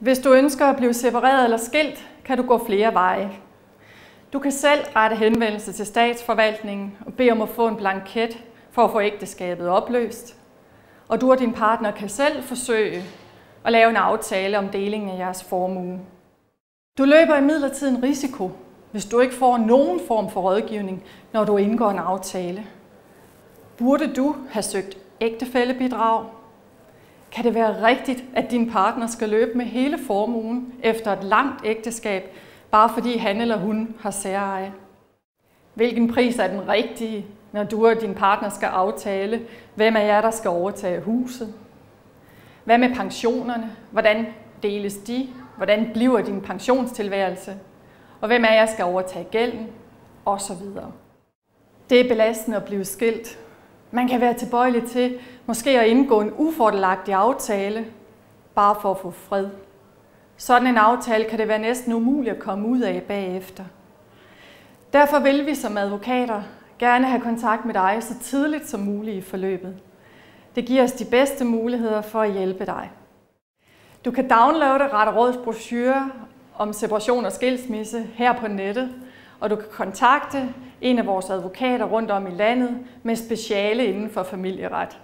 Hvis du ønsker at blive separeret eller skilt, kan du gå flere veje. Du kan selv rette henvendelse til statsforvaltningen og bede om at få en blanket for at få ægteskabet opløst. Og du og din partner kan selv forsøge at lave en aftale om delingen af jeres formue. Du løber imidlertid en risiko, hvis du ikke får nogen form for rådgivning, når du indgår en aftale. Burde du have søgt ægtefællebidrag? Kan det være rigtigt, at din partner skal løbe med hele formuen efter et langt ægteskab, bare fordi han eller hun har særeje? Hvilken pris er den rigtige, når du og din partner skal aftale, hvem af jer, der skal overtage huset? Hvad med pensionerne? Hvordan deles de? Hvordan bliver din pensionstilværelse? Og hvem af jer skal overtage gælden? Og så videre. Det er belastende at blive skilt. Man kan være tilbøjelig til måske at indgå en ufordelagtig aftale, bare for at få fred. Sådan en aftale kan det være næsten umuligt at komme ud af bagefter. Derfor vil vi som advokater gerne have kontakt med dig så tidligt som muligt i forløbet. Det giver os de bedste muligheder for at hjælpe dig. Du kan downloade Ret og Råds brochure om separation og skilsmisse her på nettet, og du kan kontakte en af vores advokater rundt om i landet med speciale inden for familieret.